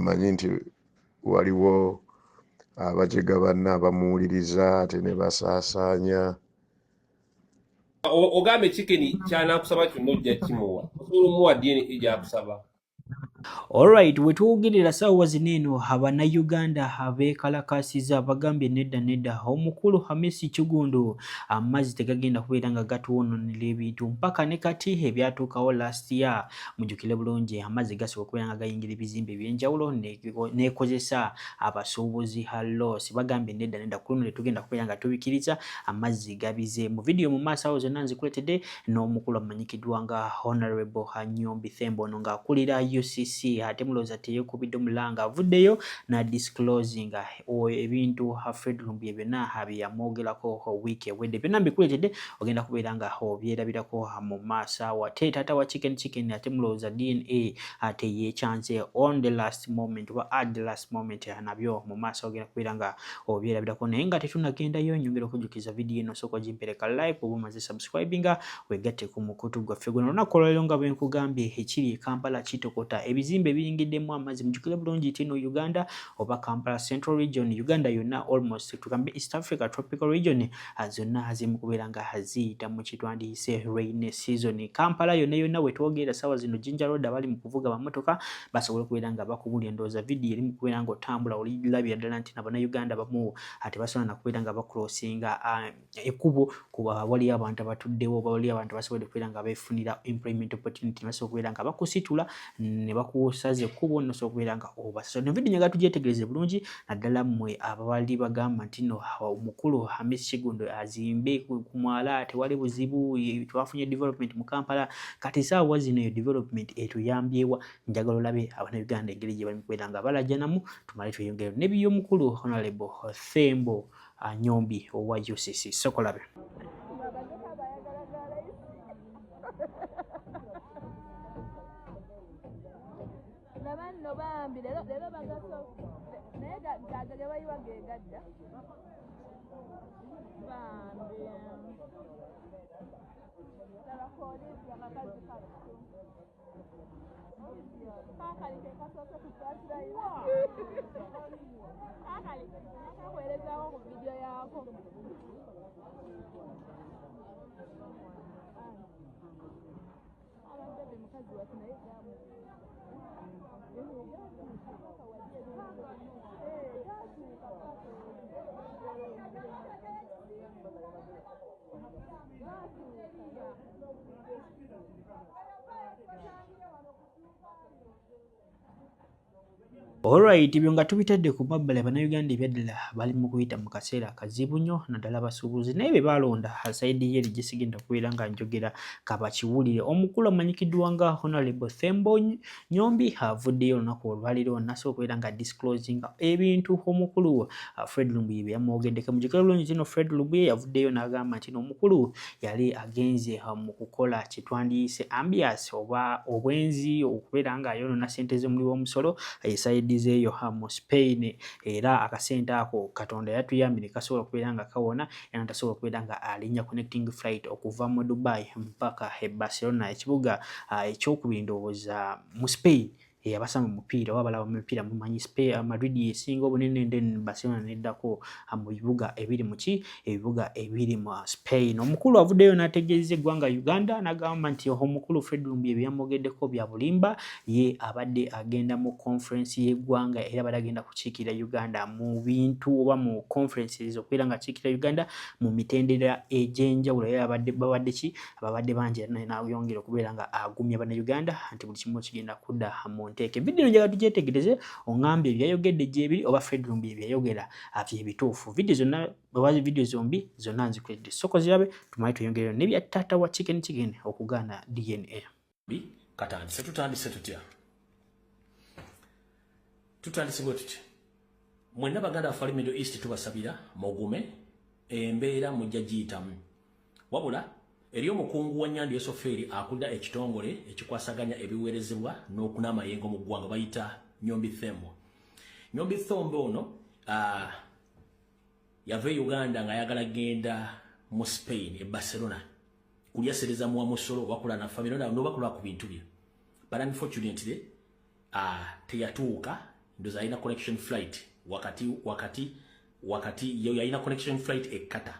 mmanyi nti waliwo abajega banna abamuwuliriza ate ne basaasaanya. Ogambe chicken kyanakusaba kyonna ojja kimuwa osobola omuwa DNA gyakusaba. Alright, wetuwugirira saawa zino eno Abannayuganda abeekalakaasiza bagambye nedda omukulu Hamisi Kigundu amazzi tegagenda kubeera nga gatuwoononera ebintu mpaka ne kati ebyatuukawo last year. Mujjukire bulungi amazzi gasobola okubeera nga gayingira ebizimbe eby'enjawulo nekozesa abasuubuzi hallosi. Bagambye nedda ku luno tugenda kubeera nga tubikiriza amazzi gabize. Mu vidiyo mu maaso awo zonna nzikuletedde n'omukulu amanyikiddwa nga Honorable Nyombi Thembo ono ng'akulira UCC ate mulooza teyekubidde omulanga avuddeyo na disclosing ebintu Fred Lumbuye byonna byeyamwogerako wiiki ewedde. Byonna mbikuletedde ogenda kubeera nga obyerabirako mu maaso awo. Ate taata wa chicken ate mulooza DNA ate yeekyanze on the last moment oba at the last moment nabyo mu maaso ogenda kubeera nga obyerabirako. Naye nga tetunnagendayo nyongera okujjukiza vidiyo eno sooka ogimpereka live oba omaze subscribinga wegatte ku mukutu gwaffe guno. Olunaku olwaleero nga bwe nkugambye ekiri e Kampala kitokota ebizimbe ebiyingiddemu amazzi. Mujjukire bulungi tino Uganda oba Kampala Central Region, Uganda yonna almost tugambe East Africa Tropical Region zonna zimu kubeera nga ziyita mu kitwandiyise rainy season. Kampala yonna wetwogerera sawa zino Jinja Road abali mu kuvuga amamotoka basobola okubeera nga bakubulya endowooza vidiyo eri mu kubeera nga otambula olirabira ddala nti n'Abannayuganda bamu ate basobola nakubeera nga bakulosinga ekkubo kuba waliyo abantu abatuddewo oba waliyo abantu basobola okubeera nga beefunira employment opportunity basobola okubeera nga bakusitula ne bakusaza ekkubo nosobola okubeera nga obasa. No vidiyo nyaga tugyetegereze bulungi naddala mmwe abali bagamba nti no omukulu Hamisi Kigundu azimbe ku mwala tewali buzibu twafunye development mu Kampala. Kati saawa zino eyo development etuyambyewa njagala olabe Abannayuganda engeri gye bali kubeera nga balajjanamu tumale tweyongere n'eby'omukulu Honorable Thembo Nyombi owa UCC. Sokolabe. No bambi lero bagaso naye gaga bayiwa gegadda bambi laba kodi yakakazi kato kakali ke kasoose kukwatira iwa kakali nakakuwerezawo mu vidiyo yako abadde mukazi wati naye gamu Alright, ibyo nga tubitadde ku mabbali Abannayuganda ebyaddala bali mu kuyita mu kaseera akazibu nnyo naddala abasuubuzi naye be balonda sayidi ye gisigenda kubeera nga njogera kabakiwulire. Omukulu amanyikiddwa nga Honorable Thembo Nyombi avuddeyo olunaku olwaliro nasobola okubeera nga disclosing ebintu omukulu Fred Lumbuye bye yamwogeddeko. Mujjukire bulungi kino Fred Lumbuye yavuddeyo n'agamba nti omukulu yali agenze mu kukola kitwandiyise ambiance oba obwenzi okubeera nga ayonoona ssente z'omuli w'omusolo sayidi zeeyo mu Spain era akasente ako Katonda yatuyambye ne kasobola okubeera nga kawona era tasobola okubeera nga alinya connecting flight okuva mu Dubai mpaka Barcelona ekibuga ekyokubiri ndowooza mu Spain. Abasama omupiira oba abalaba omupiira mumanyi Madrid yesinga obunene then Barcelona neddako mu bibuga ebiri ebibuga ebiri mu Spain. Omukulu avuddeyo n'ategeeza eggwanga Uganda n'agamba nti omukulu Fred Lumbuye bye yamwogeddeko bya bulimba ye abadde agenda mu conference y'eggwanga era abadde agenda kukiikirira Uganda mu bintu oba mu conferences okubeera nga akiikirira Uganda mu mitendera egy'enjawulo era babadde bangi n'ayongera okubeera nga agumya Bannayuganda nti buli kimu kigenda kudda mu nteeke. Vidiyo njagala tugyetegereze ongambye ebyayogedde gyebiri oba Fred Lumbuye byayogera byebituufu. Vidiyo zonna oba vidiyo zombi zonna nzikuledde soko zirabe tumale tweyongere n'ebya taata wa chicken okugaana DNA. Katandise tutandise tutya tutandise bwe tutya mwenna baganda baffe Middle East tubasabira mugume embeera mujja giyitamu wabula eri omukungu wa Nnyandi Esoferi akulira ekitongole ekikwasaganya ebiweerezebwa n'okuna amayengo mu ggwanga bayita Nyombi Thembo. Nyombi Thembo ono yava Uganda ng'ayagala genda mu Spain e Barcelona kulyasereza mu musolo wakula na family n'obakula ku bintu bye. But unfortunately teyatuuka ndoza alina connection flight wakati yo yalina connection flight ekkata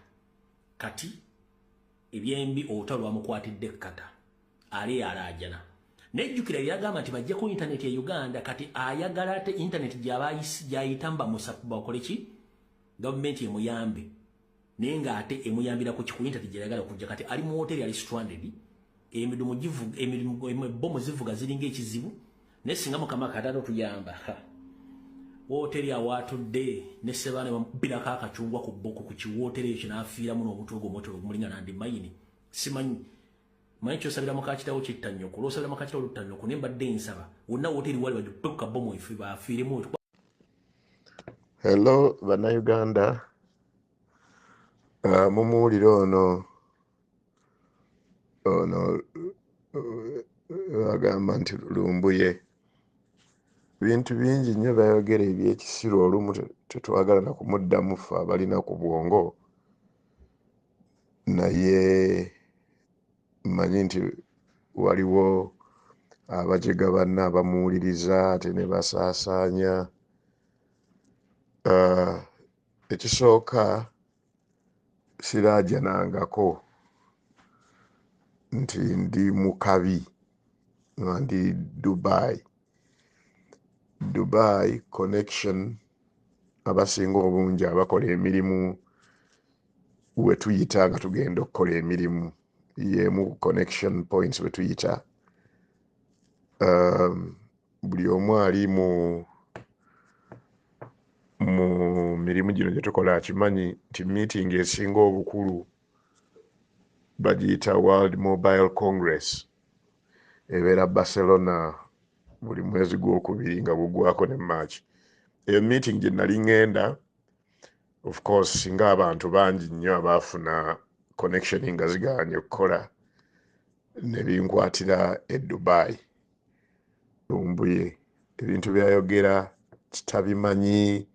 kati ebyembi olutalo lwamukwatidde ekkata ali alajana nejjukira yagamba nti bajja ku internet ya Uganda kati ayagala ate internet gyayitamba musaba okoleki government emuyambe nenga ate emuyambira ku kiku internet gyayagala kujja kati ali mu hotel ali stranded emirimu bomu zivuga ziringa ekizibu nesinga mukama katalo tuyamba hotel ya watu de nesebane bila kaka chungwa ku boko ku kiwotel ekyo nafiira muno omuntu ogwo moto mulinga nandi mayini simanyi mancho sabira makachita ochitanyo kulo sabira makachita olutanyo kunemba densaba wonna hotel wali bajuka bomu ifiba afire mu. Hello bana Uganda, mumuwulire ono agamba nti Lumbuye bintu bingi nnyo bayogera ebyekisiru olumu tetwagala na kumuddamu ffe abalina ku bwongo, naye mmanyi nti waliwo abajega banna abamuwuliriza ate ne basaasaanya. Ekisooka siraajanangako nti ndi mu kabi nga ndi Dubai connection abasinga obungi abakola emirimu we tuyita nga tugenda okukola emirimu yemu connection points we tuyita. Buli omu ali mu mirimu gino gye tukola akimanyi nti meeting esinga obukulu bagiyita World Mobile Congress ebeera Barcelona buli mwezi gwokubiri nga gugwako ne March. Eyo meeting gye nali ngenda, of course singa abantu bangi nnyo abaafuna connection nga ziganye okukola ne binkwatira e Dubai. Lumbuye ebintu byayogera kitabimanyi,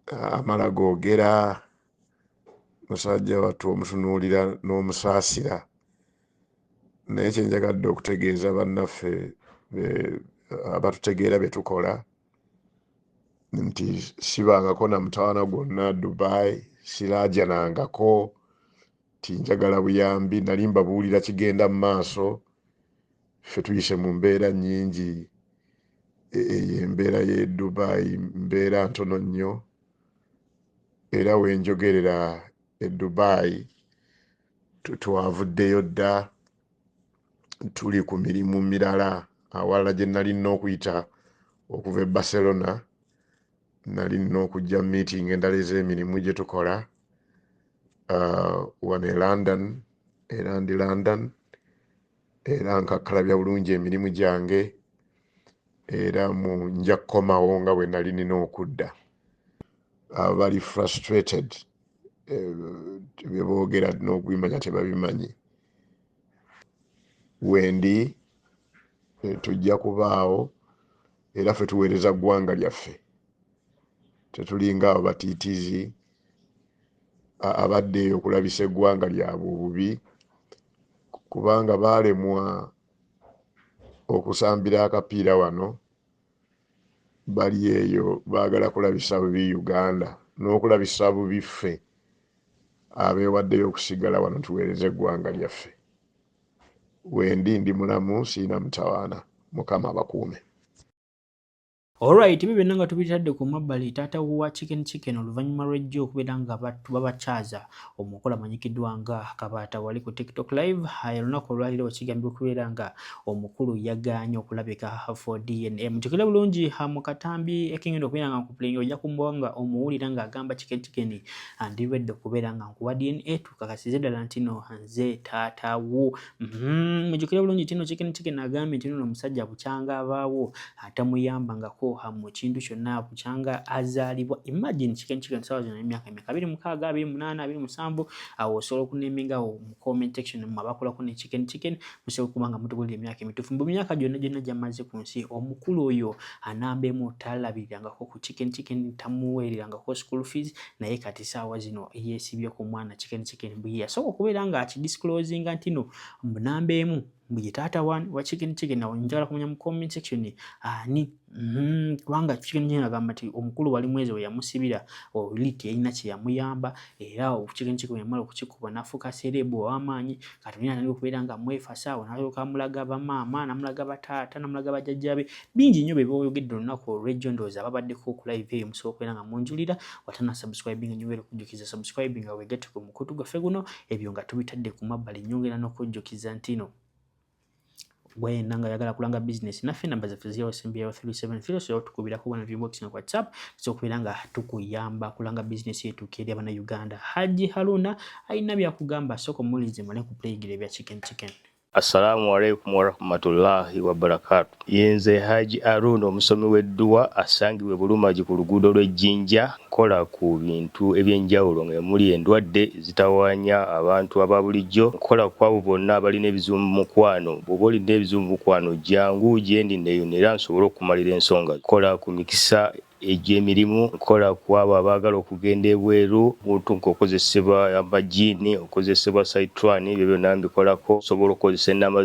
amala googera musajja wattu omutunuulira n'omusaasira. Naye kyenjagadde okutegeeza bannaffe abatutegeera bye tukola nti sibangako na mutawaana gwonna Dubai, siraajanangako ti njagala buyambi, nali mbabuulira kigenda mu maaso. Ffe tuyise mu mbeera nnyingi, embeera y'e Dubai mbeera ntono nnyo, era wenjogerera e Dubai twavuddeyo dda tuli ku mirimu mirala. Awalala gye nali nina okuyita okuva e Barcelona nali nina okujja meeting endala ez'emirimu gye tukola wano e London, era ndi London, era nkakkalabya bulungi emirimu gyange, era nja kukomawo nga bwe nali nina okudda. Abali frustrated bye boogera n'okubimanya tebabimanyi. Wendi tujja kubaawo era ffe tuweereza ggwanga lyaffe, tetulinga abo batiitiizi abadde eyo okulabisa eggwanga lyabwe obubi, kubanga baalemwa okusambira akapiira wano, bali eyo baagala kulabisa bubi Uganda n'okulabisa bubi ffe abeewaddeyo okusigala wano tuweereza eggwanga lyaffe. Wendi ndi mulamu, siina mutawaana. Mukama abakuume. Alright, ibi byonna nga tubitadde ku mabbali taata wa chicken oluvannyuma lw'ejjo okubeera nga babakyaza omukola amanyikiddwa nga Kabaata wali ku TikTok live. Olunaku olwaliro kigambye okubeera nga omukulu yagaanye okulabika for DNA. Mutukire bulungi mu katambi ekingenda okubeera nga nkupulenge ojja kumbawa nga omuwulira ng'agamba chicken andiredde okubeera nga nkuwa DNA tukakasize ddala nti no nze taata wo. Mujukire bulungi tino chicken agambye nti no omusajja bukyanga abaawo atamuyamba ngako mu kintu kyonna bukyanga azaalibwa. Imagine chicken sawa zino emyaka 26, 28, 27 awo osobola okunemingawo mu comment section mu abakolako ne chicken musobola kubanga mutubulira emyaka emituufu. Mu myaka gyonna gyamaze ku nsi omukulu oyo anambemu talabirangako ku chicken tamuweererangako school fees, naye kati saawa zino yeesibye ku mwana chicken bwe yasobola okubeera nga akidisclosinga nti no munambemu mbuyitata wani wa chicken na njala kumenya mu comment section ani kubanga chicken nyina gamba ti omukulu wali mwezi we yamusibira oliti ina kye yamuyamba era chicken yamala okukikuba nafuka serebo amanyi katumina nali okubeera nga mwefasa nayo kamulaga ba mama namulaga batata namulaga bajjajjabe bingi nnyo beboyogedde olunaku regionals ababadde ku live musobola okubeera nga munjulira watana subscribing nyobera okujjukiza subscribing nga wegete ku mukutu gaffe guno ebyo nga tubitadde ku mabbali nyongera n'okujjukiza ntino gwe nanga yagala kulanga business naffe namba zaffe 070373 so tukubira ku bana viewbox na WhatsApp so kubiranga tukuyamba kulanga business yetu keri abana Uganda. Haji Haruna aina bya kugamba soko mulize male ku playgire bya chicken. Assalamu alaikum warahmatullahi wabarakatuh. Yenze Haji Haruna omusomi w'edduwa asangiwe Bulumaji ku luguudo lw'Ejjinja kola ku bintu ebyenjawulo ng'emuli endwadde zitawanya abantu ababulijjo kola kwabo bonna abalina ebizibu mu mukwano bw'oba olina ebizibu mu mukwano jangu gyendi neeyonera nsobole okumalira ensonga kola ku mikisa egy'emirimu kola kwabo abaagala okugenda ebweru muntu nk'okozesebwa amajini okozesebwa saitwani ebyo byonna mbikolako osobola okukozesa ennamba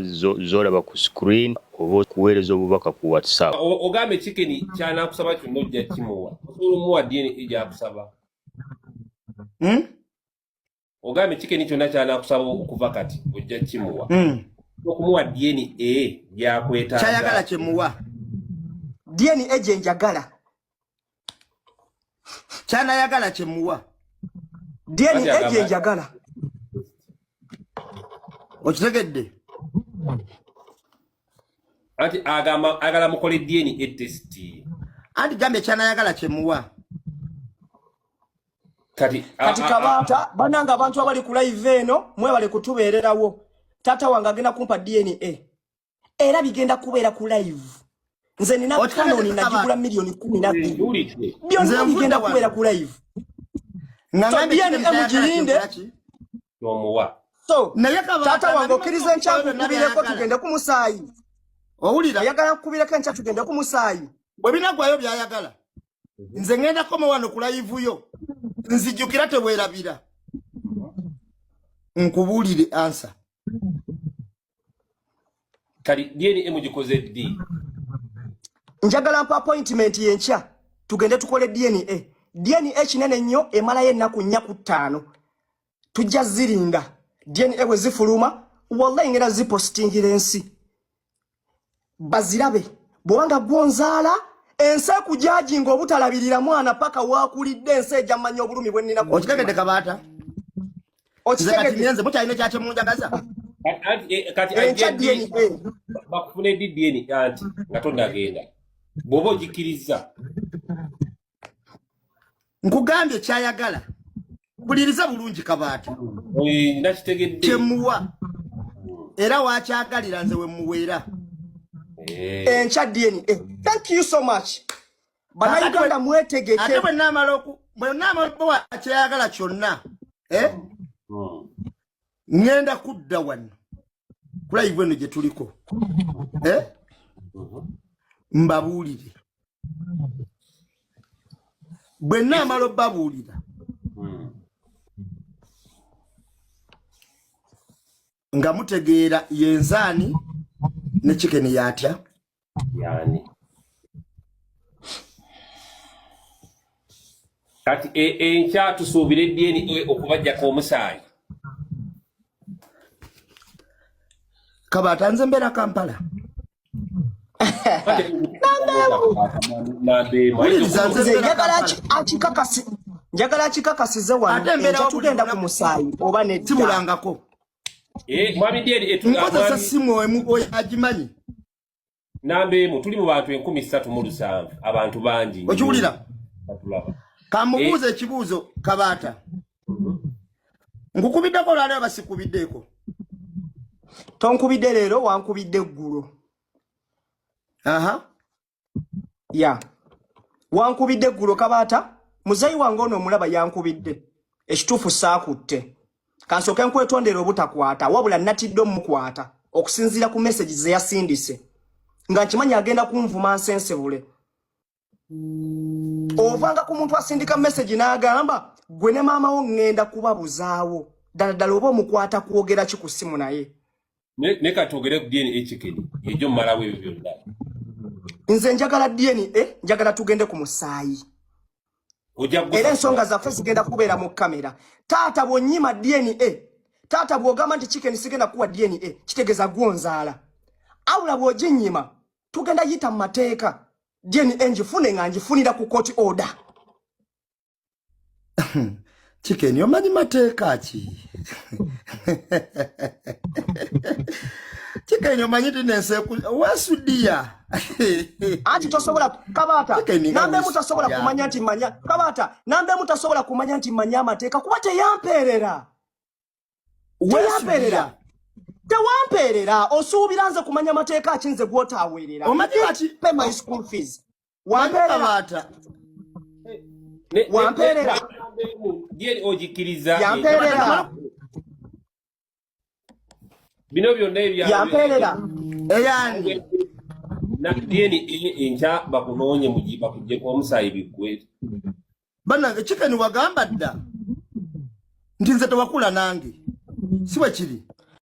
z'olaba ku screen oba okuweereza obubaka ku WhatsApp. Ogambe chicken kyanakusaba kyonna ojja kimuwa osobola omuwa DNA egyakusaba. Ogambe chicken kyonna kyanakusaba okuva kati ojja kimuwa okumuwa DNA gyakwetaaga kyayagala kyemuwa DNA gye njagala Chana yagala kyemuwa DNA gye njagala okitegedde anti agala mukole DNA test anti gambe chana yagala kyemuwa kati kabata bananga abantu abali ku live eno mwe bali kutubeererawo tata wange agenda kumpa DNA era bigenda kubeera ku live nze nina kanoni najigula milioni 12 byonze bigenda kubeera ku live ngambe DNA mujirinde nomuwa so tata wange okirize nchangu kubireko tugende ku musaayi owulira yagala kubireko nchangu tugende ku musaayi bwe binagwayo byayagala nze ngenda koma wano ku live yo nzijukira tebwerabira nkubulire answer kali DNA mujikoze ddi njagala mpa appointment yencha tugende tukole DNA kinene nnyo emala yennaku 4-5 tujja ziringa DNA bwe zifuluma wallahi ngera zipostingira ensi bazirabe bwanga gwonzaala ense kujajinga obutalabirira mwana paka wakulidde ense ejamanya obulumi bwe nina okitegedde kabata okitegedde nze mukyalina kyache munjagaza kati bakufune DNA anti ngatonda agenda bobo ojikiriza nkugambye kyayagala buliriza bulungi kabata nakitegedde kyemuwa era wakyagalira nze we muweera encha DNA thank you so much bana mwetegeke ate bwe namala kyayagala kyonna ngenda kudda wano kula live eno gye tuliko mbabuulire bwe namala babuulira nga mutegeera yenzaani ne chicken yatya yani kati enkya tusuubire DNA okubajjako omusaayi kabata nze mbeera Kampala njagala kikakasize wano tugenda ku musaayi oba ne timulangako mwami DNA nkozesa simu emu agimanyi nambe mu tuli mu bantu 13,700 abantu bangi okiwulira kamubuuza ekibuuzo kabata nkukubiddeko olwaleero basikubiddeko tonkubidde leero wankubidde eggulo ya wankubidde eggulo kabata muzayi wange ono omulaba yankubidde ekituufu saakutte kansooke nkwetondera obutakwata wabula natidde omukwata okusinziira ku message ze yasindise nga nkimanyi agenda kunvuma nsensebule ovanga ku muntu asindika message n'agamba gwe ne maama wo ngenda kubabuzaawo ddala oba omukwata kwogera ki ku ssimu naye ne katogere ku DNA chicken ejo malawe ebyo byonna. Nze njagala DNA njagala tugende ku musaayi. Era ensonga zaffe zigenda kubeera mu kamera. Taata bw'onnyima DNA, taata bw'ogamba nti chicken sigenda kuwa DNA, kitegeeza gwonzaala. Awula bw'oginnyima, tugenda yita mu mateeka. DNA njifune nga njifunira ku court order. Chicken omanyi mateeka ki? Chicken omanyi tinense wasudia. Ati tosobola kabata. Nambe mutasobola kumanya nti manya. Kabata, nambe mutasobola kumanya nti manya amateeka kuba teyamperera. Teyamperera. Tewamperera osuubira nze kumanya amateeka akinze gw'otaaweerera. Omanyi ati pay my school fees. Wamperera. Wamperera. DNA ojikiriza. Yamperera. Bino byonna ebya. Yamperera. Eyange. Na DNA encha bakunoonye mujiba kujje kwa omusaayi biggwe. Bannange chicken wagamba dda nti nze tewakula nange. Siwe kiri.